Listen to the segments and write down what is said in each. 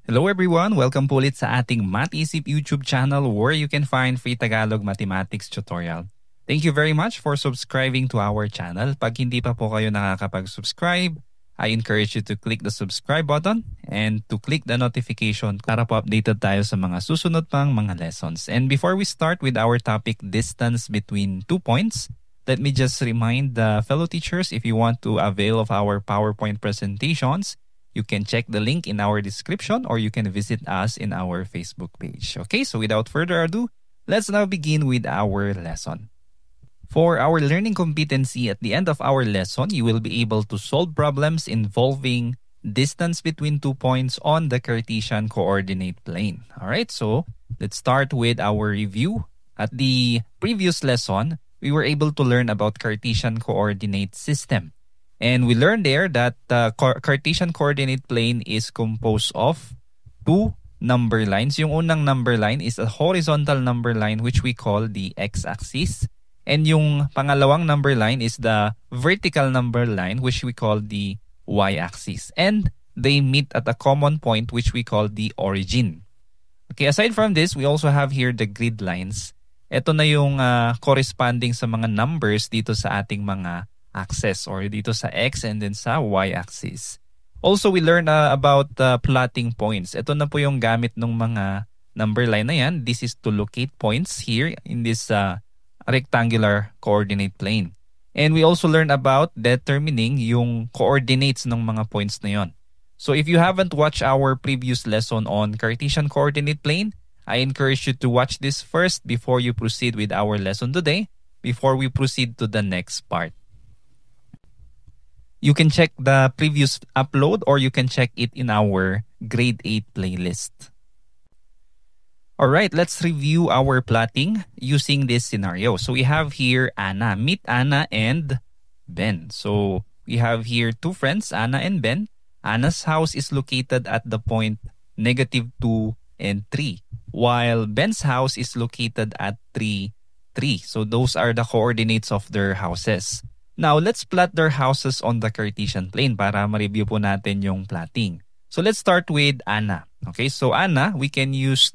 Hello everyone! Welcome po ulit sa ating Math-Isip YouTube channel where you can find free Tagalog mathematics tutorial. Thank you very much for subscribing to our channel. Pag hindi pa po kayo nakakapag-subscribe, I encourage you to click the subscribe button and to click the notification para po updated tayo sa mga susunod pang mga lessons. And before we start with our topic, distance between 2 points, let me just remind the fellow teachers, if you want to avail of our PowerPoint presentations, you can check the link in our description or you can visit us in our Facebook page. Okay, so without further ado, let's now begin with our lesson. For our learning competency, at the end of our lesson, you will be able to solve problems involving distance between 2 points on the Cartesian coordinate plane. All right, so let's start with our review. At the previous lesson, we were able to learn about Cartesian coordinate system. And we learned there that the Cartesian coordinate plane is composed of 2 number lines. Yung unang number line is a horizontal number line which we call the x-axis. And yung pangalawang number line is the vertical number line which we call the y-axis. And they meet at a common point which we call the origin. Okay, aside from this, we also have here the grid lines. Ito na yung corresponding sa mga numbers dito sa ating mga axis or dito sa x and then sa y-axis. Also, we learned about plotting points. Ito na po yung gamit ng mga number line na yan. This is to locate points here in this rectangular coordinate plane. And we also learned about determining yung coordinates ng mga points na yon. So if you haven't watched our previous lesson on Cartesian coordinate plane, I encourage you to watch this first before you proceed with our lesson today, before we proceed to the next part. You can check the previous upload or you can check it in our grade 8 playlist. Alright, let's review our plotting using this scenario. So we have here Anna. Meet Anna and Ben. So we have here 2 friends, Anna and Ben. Anna's house is located at the point -2 and 3, while Ben's house is located at 3, 3. So those are the coordinates of their houses. Now, let's plot their houses on the Cartesian plane para ma-review po natin yung plotting. So, let's start with Anna. Okay, so Anna, we can use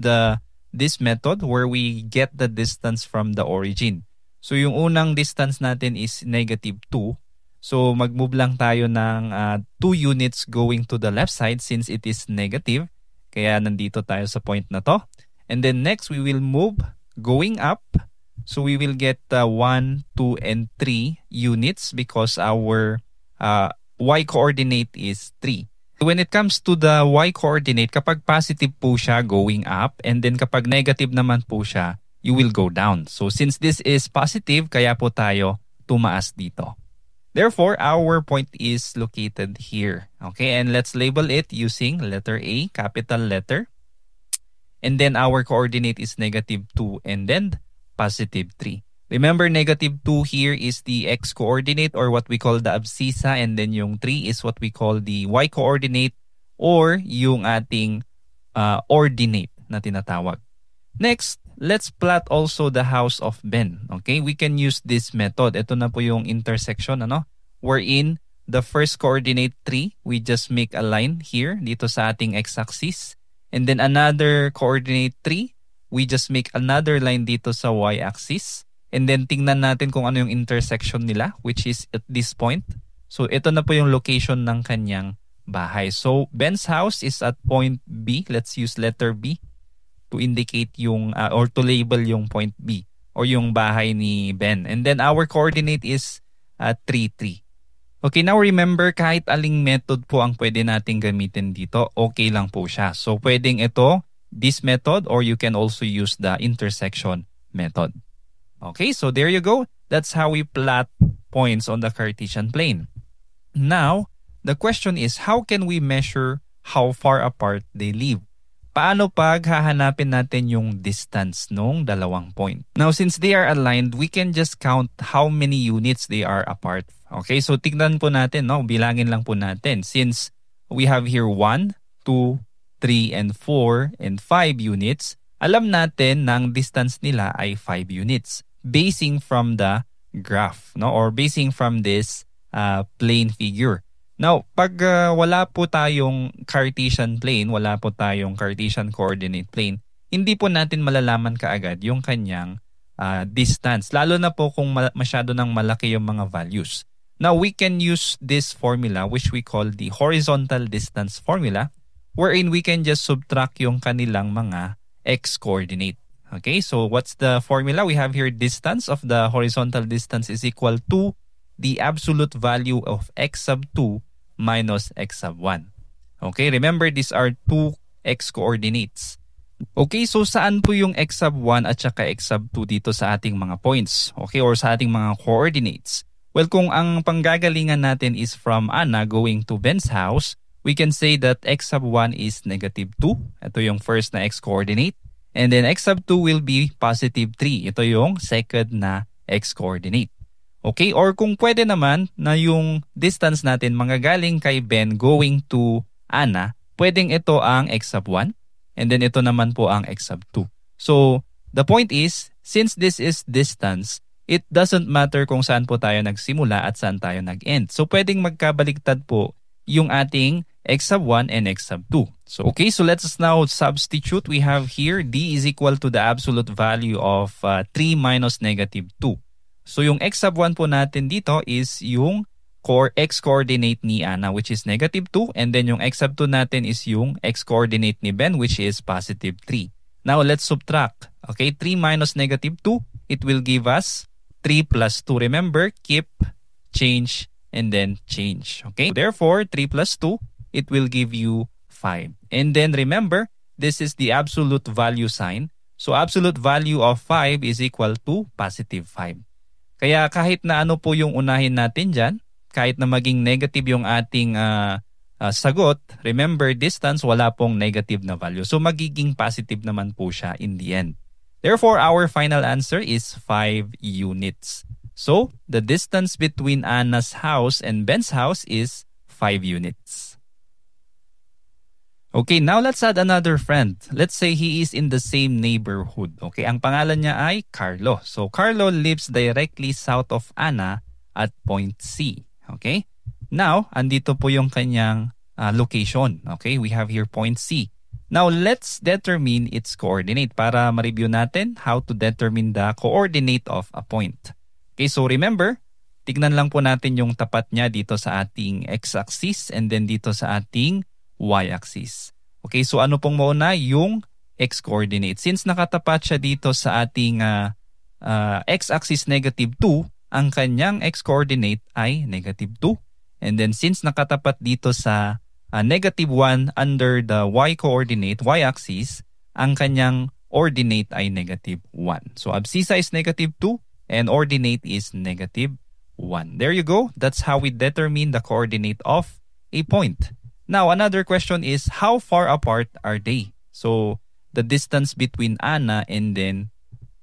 this method where we get the distance from the origin. So, yung unang distance natin is -2. So, mag-move lang tayo ng 2 units going to the left side since it is negative. Kaya nandito tayo sa point na to. And then next, we will move going up. So we will get 1, 2, and 3 units because our y-coordinate is 3. When it comes to the y-coordinate, kapag positive po siya, going up. And then kapag negative naman po siya, you will go down. So since this is positive, kaya po tayo tumaas dito. Therefore, our point is located here. Okay, and let's label it using letter A, capital letter. And then our coordinate is -2 and then +3. Remember, -2 here is the x-coordinate or what we call the abscissa, and then yung 3 is what we call the y-coordinate or yung ating ordinate na tinatawag. Next, let's plot also the house of Ben. Okay, we can use this method. Ito na po yung intersection, wherein the first coordinate 3, we just make a line here dito sa ating x-axis, and then another coordinate 3, we just make another line dito sa y-axis. And then tingnan natin kung ano yung intersection nila, which is at this point. So ito na po yung location ng kanyang bahay. So Ben's house is at point B. Let's use letter B to indicate yung or to label yung point B or yung bahay ni Ben. And then our coordinate is 3, 3. Okay, now remember, kahit aling method po ang pwede nating gamitin dito, okay lang po siya. So pwedeng ito, this method, or you can also use the intersection method. Okay, so there you go. That's how we plot points on the Cartesian plane. Now, the question is, how can we measure how far apart they live? Paano pag hahanapin natin yung distance nung dalawang point? Now, since they are aligned, we can just count how many units they are apart. Okay, so tignan po natin, bilangin lang po natin. Since we have here 1, 2, 3, and 4, and 5 units, alam natin na ang distance nila ay 5 units basing from the graph, or basing from this plane figure. Now, pag wala po tayong Cartesian plane, wala po tayong Cartesian coordinate plane, hindi po natin malalaman kaagad yung kanyang distance. Lalo na po kung masyado nang malaki yung mga values. Now, we can use this formula which we call the horizontal distance formula wherein we can just subtract yung kanilang mga x-coordinate. Okay, so what's the formula? We have here distance of the horizontal distance is equal to the absolute value of x sub 2 minus x sub 1. Okay, remember these are two x-coordinates. Okay, so saan po yung x sub 1 at saka x sub 2 dito sa ating mga points? Okay, or sa ating mga coordinates? Well, kung ang panggagalingan natin is from Anna going to Ben's house, we can say that x sub 1 is negative 2. Ito yung first na x-coordinate. And then x sub 2 will be positive 3. Ito yung second na x-coordinate. Okay, or kung pwede naman na yung distance natin manggagaling kay Ben going to Anna, pwedeng ito ang x sub 1 and then ito naman po ang x sub 2. So, the point is, since this is distance, it doesn't matter kung saan po tayo nagsimula at saan tayo nag-end. So, pwedeng magkabaliktad po yung ating x sub 1 and x sub 2. So, okay, so let's now substitute. We have here d is equal to the absolute value of 3 minus negative 2. So yung x sub 1 po natin dito is yung x-coordinate ni Anna which is negative 2 and then yung x sub 2 natin is yung x-coordinate ni Ben which is positive 3. Now let's subtract. Okay, 3 minus negative 2, it will give us 3 plus 2. Remember, keep, change, and then change. Okay, therefore 3 plus 2, it will give you 5. And then remember, this is the absolute value sign. So absolute value of 5 is equal to positive 5. Kaya kahit na ano po yung unahin natin dyan, kahit na maging negative yung ating sagot, remember distance wala pong negative na value. So magiging positive naman po siya in the end. Therefore, our final answer is 5 units. So the distance between Anna's house and Ben's house is 5 units. Okay, now let's add another friend. Let's say he is in the same neighborhood. Okay, ang pangalan niya ay Carlo. So Carlo lives directly south of Anna at point C. Okay, now andito po yung kanyang location. Okay, we have here point C. Now let's determine its coordinate para ma-review natin how to determine the coordinate of a point. Okay, so remember, tignan lang po natin yung tapat niya dito sa ating x-axis and then dito sa ating y-axis. Okay, so ano pong mauna? Yung x-coordinate. Since nakatapat siya dito sa ating x-axis negative 2, ang kanyang x-coordinate ay negative 2. And then since nakatapat dito sa negative 1 under the y-coordinate, y-axis, ang kanyang ordinate ay negative 1. So abscissa is negative 2 and ordinate is negative 1. There you go. That's how we determine the coordinate of a point. Now, another question is, how far apart are they? So, the distance between Anna and then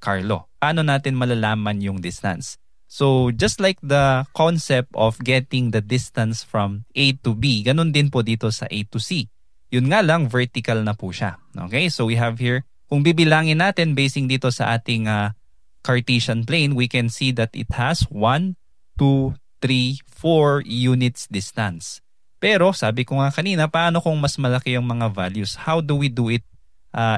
Carlo. Paano natin malalaman yung distance? So, just like the concept of getting the distance from A to B, ganun din po dito sa A to C. Yun nga lang, vertical na po siya. Okay, so we have here, kung bibilangin natin basing dito sa ating Cartesian plane, we can see that it has 1, 2, 3, 4 units distance. Pero sabi ko nga kanina, paano kung mas malaki yung mga values? How do we do it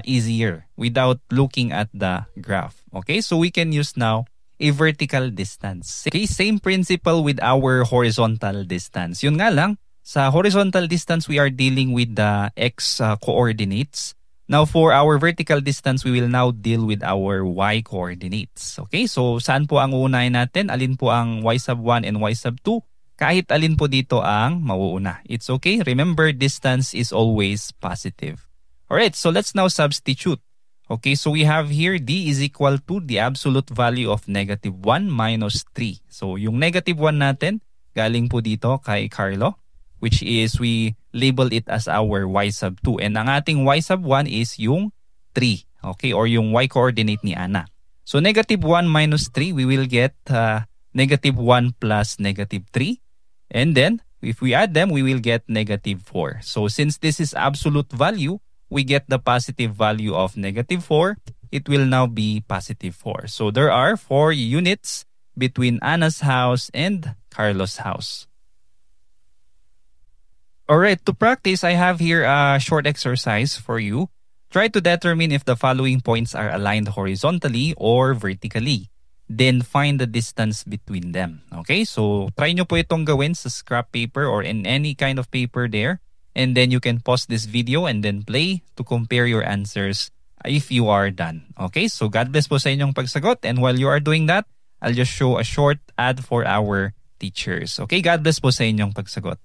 easier without looking at the graph? Okay, so we can use now a vertical distance. Okay, same principle with our horizontal distance. Yun nga lang, sa horizontal distance, we are dealing with the x coordinates. Now, for our vertical distance, we will now deal with our y coordinates. Okay, so saan po ang uunahin natin? Alin po ang y sub 1 and y sub 2? Kahit alin po dito ang mauuna. It's okay. Remember, distance is always positive. Alright, so let's now substitute. Okay, so we have here d is equal to the absolute value of negative 1 minus 3. So yung negative 1 natin, galing po dito kay Carlo, which is we label it as our y sub 2. And ang ating y sub 1 is yung 3. Okay, or yung y coordinate ni Anna. So negative 1 minus 3, we will get negative 1 plus negative 3. And then, if we add them, we will get negative 4. So since this is absolute value, we get the positive value of negative 4. It will now be positive 4. So there are 4 units between Anna's house and Carlos' house. Alright, to practice, I have here a short exercise for you. Try to determine if the following points are aligned horizontally or vertically. Then find the distance between them. Okay, so try nyo po itong gawin sa scrap paper or in any kind of paper there. And then you can pause this video and then play to compare your answers if you are done. Okay, so God bless po sa inyong pagsagot. And while you are doing that, I'll just show a short ad for our teachers. Okay, God bless po sa inyong pagsagot.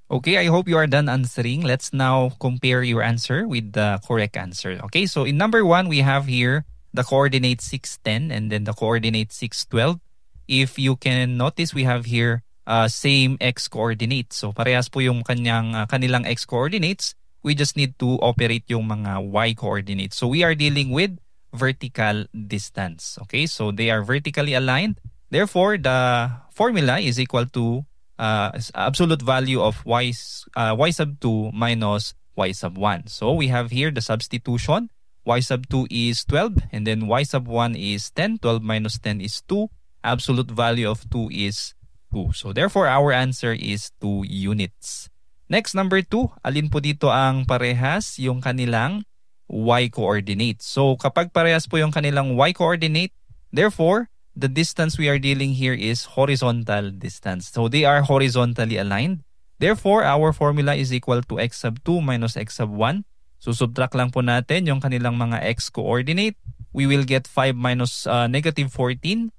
Okay, I hope you are done answering. Let's now compare your answer with the correct answer. Okay, so in number 1, we have here the coordinate 610 and then the coordinate 612. If you can notice, we have here same x coordinates. So parehas po yung kanilang x coordinates. We just need to operate yung mga y coordinates. So we are dealing with vertical distance. Okay, so they are vertically aligned. Therefore, the formula is equal to absolute value of y sub 2 minus y sub 1. So we have here the substitution. Y sub 2 is 12 and then y sub 1 is 10. 12 minus 10 is 2. Absolute value of 2 is 2. So therefore, our answer is 2 units. Next, number 2. Alin po dito ang parehas yung kanilang y coordinate? So kapag parehas po yung kanilang y coordinate, therefore, the distance we are dealing here is horizontal distance. So they are horizontally aligned. Therefore, our formula is equal to x sub 2 minus x sub 1. So subtract lang po natin yung kanilang mga x coordinate. We will get 5 minus negative 14.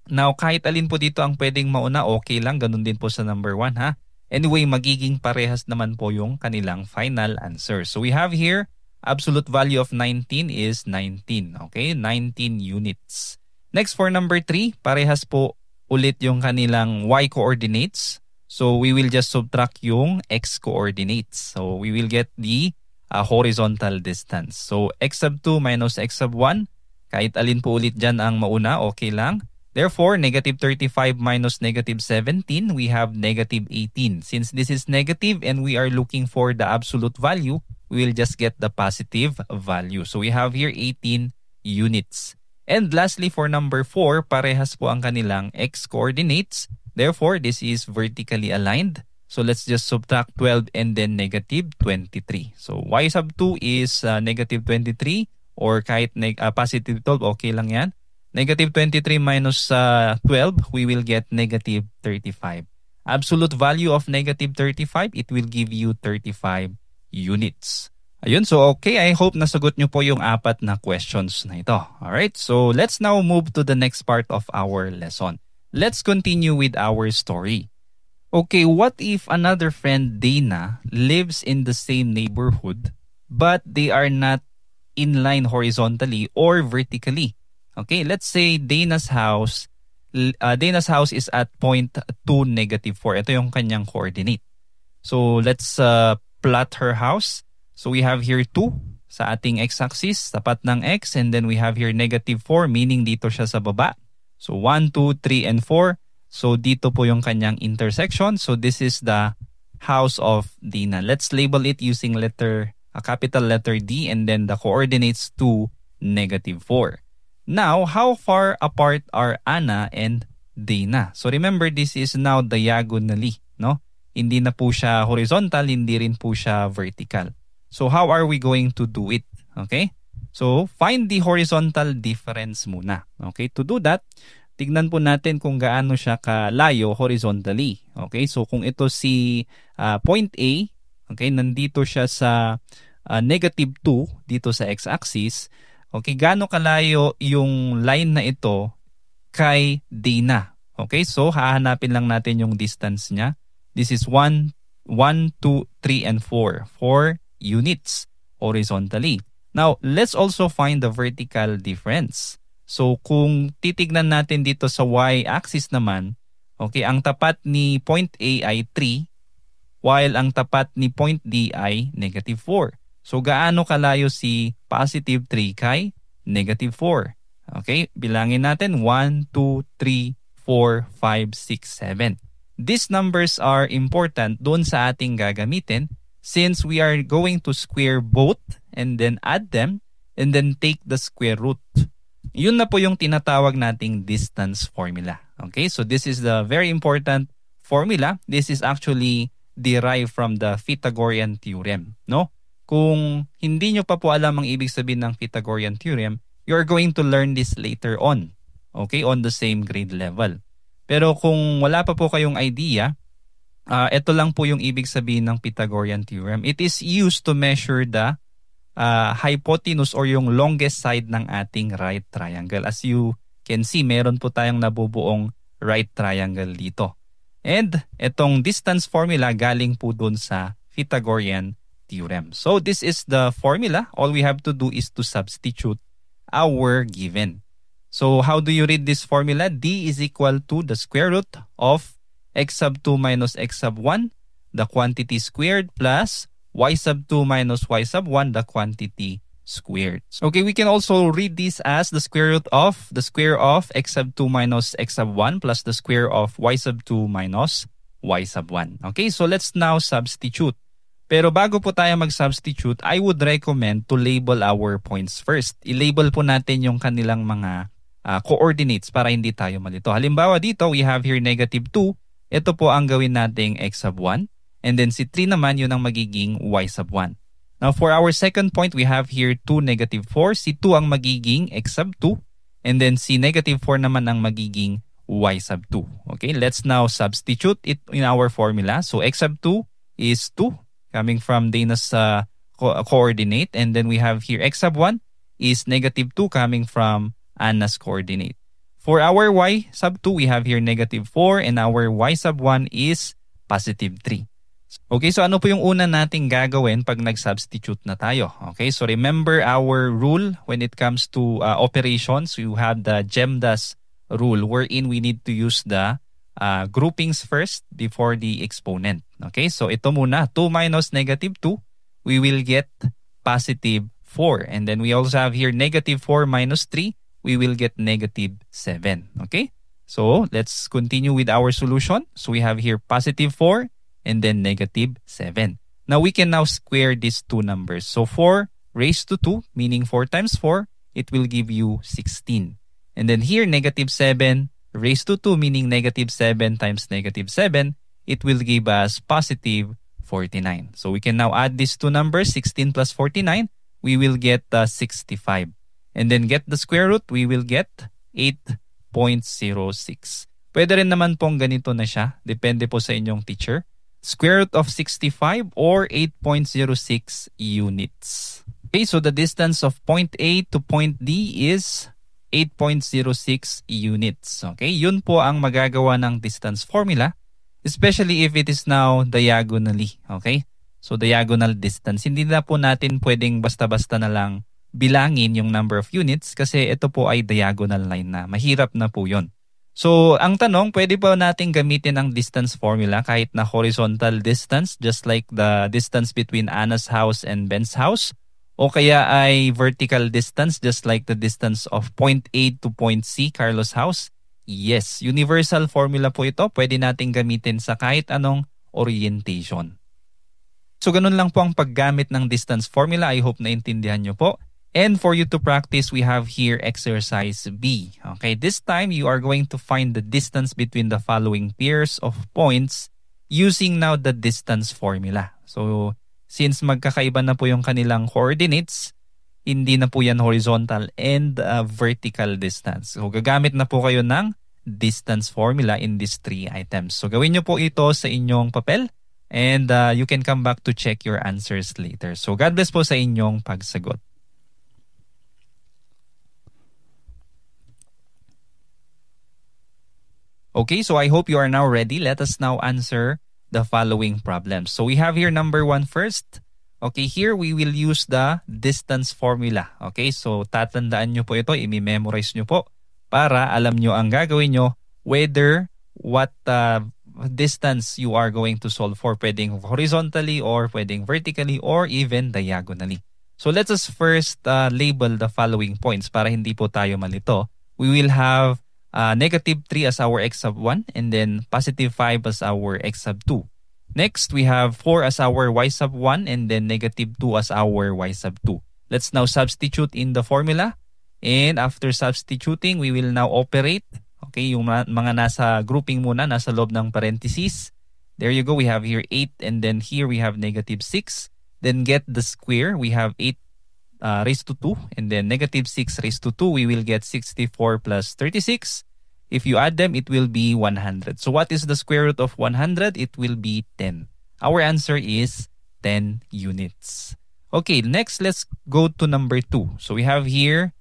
Now, kahit alin po dito ang pwedeng mauna, okay lang. Ganun din po sa number 1, ha? Anyway, magiging parehas naman po yung kanilang final answer. So we have here, absolute value of 19 is 19. Okay, 19 units. Next, for number 3, parehas po ulit yung kanilang y coordinates. So we will just subtract yung x coordinates. So we will get the horizontal distance. So x sub 2 minus x sub 1, kahit alin po ulit dyan ang mauna, okay lang. Therefore, negative 35 minus negative 17, we have negative 18. Since this is negative and we are looking for the absolute value, we will just get the positive value. So we have here 18 units. And lastly, for number 4, parehas po ang kanilang x coordinates. Therefore, this is vertically aligned. So let's just subtract 12 and then negative 23. So y sub 2 is negative 23 or kahit positive 12, okay lang yan. Negative 23 minus 12, we will get negative 35. Absolute value of negative 35, it will give you 35 units. Ayun, so okay, I hope nasagot nyo po yung 4 na questions na ito. Alright, so let's now move to the next part of our lesson. Let's continue with our story. Okay, what if another friend, Dana, lives in the same neighborhood, but they are not in line horizontally or vertically? Okay, let's say Dana's house is at point 2, negative 4. Ito yung kanyang coordinate. So let's plot her house. So we have here 2 sa ating x-axis, tapat ng x, and then we have here negative 4, meaning dito siya sa baba. So 1, 2, 3, and 4. So dito po yung kanyang intersection. So this is the house of Dana. Let's label it using a capital letter D, and then the coordinates 2, negative 4. Now, how far apart are Anna and Dana? So remember, this is now diagonally, no? Hindi na po siya horizontal, hindi rin po siya vertical. So how are we going to do it? Okay? So find the horizontal difference muna. Okay? To do that, tignan po natin kung gaano siya kalayo horizontally. Okay? So kung ito si point A, okay, nandito siya sa negative 2 dito sa x-axis. Okay, gaano kalayo yung line na ito kay Dana? Okay? So hahanapin lang natin yung distance niya. This is 1, 2, 3, and 4. 4 units horizontally. Now, let's also find the vertical difference. So kung titignan natin dito sa y-axis naman, okay, ang tapat ni point A ay 3, while ang tapat ni point D ay negative 4. So gaano kalayo si positive 3 kay negative 4? Okay, bilangin natin 1, 2, 3, 4, 5, 6, 7. These numbers are important doon sa ating gagamitin since we are going to square both and then add them and then take the square root. Yun na po yung tinatawag nating distance formula. Okay, so this is the very important formula. This is actually derived from the Pythagorean theorem, no? Kung hindi nyo pa po alam ang ibig sabihin ng Pythagorean theorem, you're going to learn this later on, okay, on the same grade level. Pero kung wala pa po kayong idea, ito lang po yung ibig sabihin ng Pythagorean theorem. It is used to measure the hypotenuse or yung longest side ng ating right triangle. As you can see, meron po tayong nabubuong right triangle dito. And itong distance formula galing po dun sa Pythagorean theorem. So this is the formula. All we have to do is to substitute our given. So how do you read this formula? D is equal to the square root of x sub 2 minus x sub 1, the quantity squared, plus y sub 2 minus y sub 1, the quantity squared. Okay, we can also read this as the square root of x sub 2 minus x sub 1 plus the square of y sub 2 minus y sub 1. Okay, so let's now substitute. Pero bago po tayo mag-substitute, I would recommend to label our points first. I-label po natin yung kanilang mga coordinates para hindi tayo malito. Halimbawa dito, we have here negative 2. Ito po ang gawin nating x sub 1. And then si 3 naman, yun ang magiging y sub 1. Now for our second point, we have here 2, negative 4. Si 2 ang magiging x sub 2. And then si negative 4 naman ang magiging y sub 2. Okay, let's now substitute it in our formula. So x sub 2 is 2 coming from Dana's coordinate. And then we have here x sub 1 is negative 2 coming from Anna's coordinate. For our y sub 2, we have here negative 4 and our y sub 1 is positive 3. Okay, so ano po yung una nating gagawin pag nag-substitute na tayo? Okay, so remember our rule when it comes to operations. You have the GEMDAS rule wherein we need to use the groupings first before the exponent. Okay, so ito muna, 2 minus negative 2, we will get positive 4. And then we also have here negative 4 minus 3, we will get negative 7. Okay, so let's continue with our solution. So we have here positive 4 and then negative 7. Now we can now square these two numbers. So 4 raised to 2, meaning 4 times 4, it will give you 16. And then here negative 7 raised to 2, meaning negative 7 times negative 7, it will give us positive 49. So we can now add these two numbers, 16 plus 49, we will get 65. And then get the square root, we will get 8.06. Pwede rin naman pong ganito na siya, depende po sa inyong teacher. Square root of 65 or 8.06 units. Okay, so the distance of point A to point D is 8.06 units. Okay, yun po ang magagawa ng distance formula, especially if it is now diagonally. Okay, so diagonal distance. Hindi na po natin pwedeng basta-basta na lang bilangin yung number of units kasi ito po ay diagonal line na. Mahirap na po yun. So, ang tanong, pwede pa natin gamitin ang distance formula kahit na horizontal distance, just like the distance between Anna's house and Ben's house, o kaya ay vertical distance, just like the distance of point A to point C, Carlos' house? Yes, universal formula po ito. Pwede natin gamitin sa kahit anong orientation. So, ganun lang po ang paggamit ng distance formula. I hope naintindihan nyo po. And for you to practice, we have here exercise B. Okay, this time you are going to find the distance between the following pairs of points using now the distance formula. So, since magkakaiba na po yung kanilang coordinates, hindi na po yan horizontal and vertical distance. So, gagamit na po kayo ng distance formula in these three items. So, gawin nyo po ito sa inyong papel and you can come back to check your answers later. So, God bless po sa inyong pagsagot. Okay, so I hope you are now ready. Let us now answer the following problems. So we have here number 1 first. Okay, here we will use the distance formula. Okay, so tatandaan nyo po ito, i-memorize nyo po para alam nyo ang gagawin nyo whether what distance you are going to solve for. Pwedeng horizontally or pwedeng vertically or even diagonally. So let us first label the following points para hindi po tayo malito. We will have negative 3 as our x sub 1 and then positive 5 as our x sub 2. Next, we have 4 as our y sub 1 and then negative 2 as our y sub 2. Let's now substitute in the formula. And after substituting, we will now operate. Okay, yung mga nasa grouping muna, nasa loob ng parentheses. There you go, we have here 8 and then here we have negative 6. Then get the square, we have 8 raised to 2 and then negative 6 raised to 2. We will get 64 plus 36. If you add them, it will be 100. So what is the square root of 100? It will be 10. Our answer is 10 units. Okay, next let's go to number 2. So we have here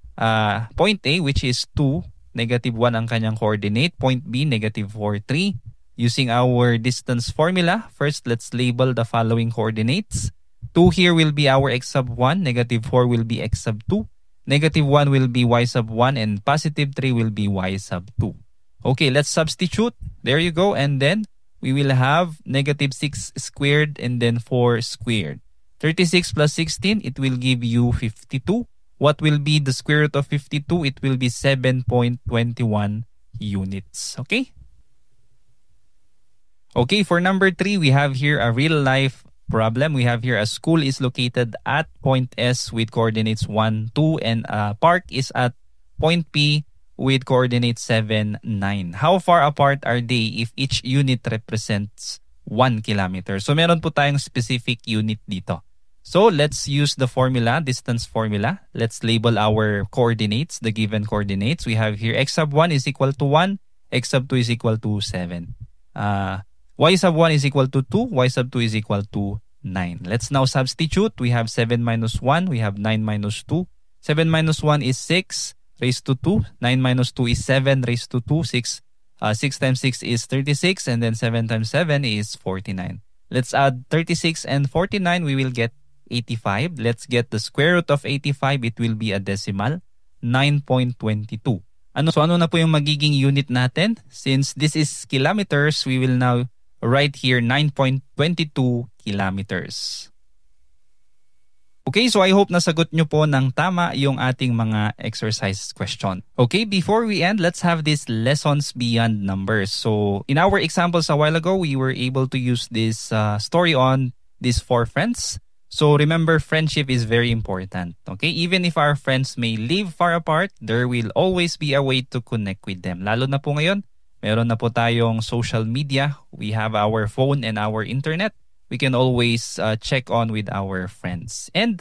point A, which is 2, negative 1 ang kanyang coordinate. Point B, negative 4, 3. Using our distance formula, first let's label the following coordinates. 2 here will be our x sub 1, negative 4 will be x sub 2. Negative 1 will be y sub 1 and positive 3 will be y sub 2. Okay, let's substitute. There you go. And then we will have negative 6 squared and then 4 squared. 36 plus 16, it will give you 52. What will be the square root of 52? It will be 7.21 units. Okay? Okay, for number 3, we have here a real life problem. We have here a school is located at point S with coordinates 1, 2 and a park is at point P with coordinates 7, 9. How far apart are they if each unit represents 1 kilometer? So meron po tayong specific unit dito. So let's use the formula, distance formula. Let's label our coordinates, the given coordinates. We have here x sub 1 is equal to 1, x sub 2 is equal to 7. Y sub 1 is equal to 2, y sub 2 is equal to 9. Let's now substitute. We have 7 minus 1, we have 9 minus 2. 7 minus 1 is 6 raised to 2. 9 minus 2 is 7 raised to 2. 6 times 6 is 36 and then 7 times 7 is 49. Let's add 36 and 49, we will get 85. Let's get the square root of 85. It will be a decimal, 9.22. So ano na po yung magiging unit natin? Since this is kilometers, we will now write here 9.22 kilometers. Okay, so I hope nasagot nyo po ng tama yung ating mga exercise question. Okay, before we end, let's have these lessons beyond numbers. So in our examples a while ago, we were able to use this story on these 4 friends. So remember, friendship is very important. Okay, even if our friends may live far apart, there will always be a way to connect with them. Lalo na po ngayon, meron na po tayong social media. We have our phone and our internet. We can always check on with our friends. And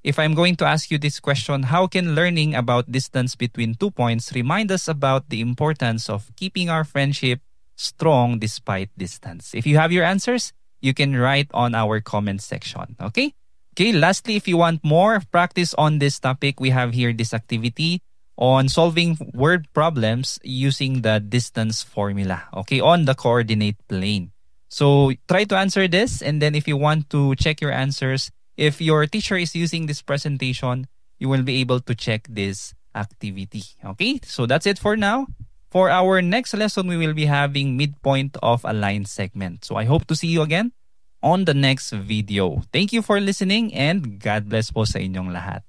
if I'm going to ask you this question, how can learning about distance between 2 points remind us about the importance of keeping our friendship strong despite distance? If you have your answers, you can write on our comment section. Okay? Okay, lastly, if you want more practice on this topic, we have here this activity on solving word problems using the distance formula, okay, on the coordinate plane. So try to answer this, and then if you want to check your answers, if your teacher is using this presentation, you will be able to check this activity. Okay, so that's it for now. For our next lesson, we will be having midpoint of a line segment. So I hope to see you again on the next video. Thank you for listening and God bless po sa inyong lahat.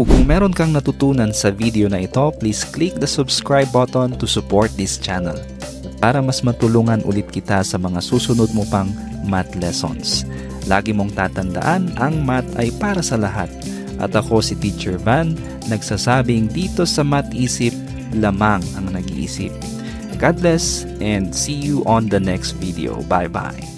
Kung meron kang natutunan sa video na ito, please click the subscribe button to support this channel para mas matulungan ulit kita sa mga susunod mo pang math lessons. Lagi mong tatandaan, ang math ay para sa lahat. At ako si Teacher Van, nagsasabing dito sa Math Isip, lamang ang nag-iisip. God bless and see you on the next video. Bye-bye.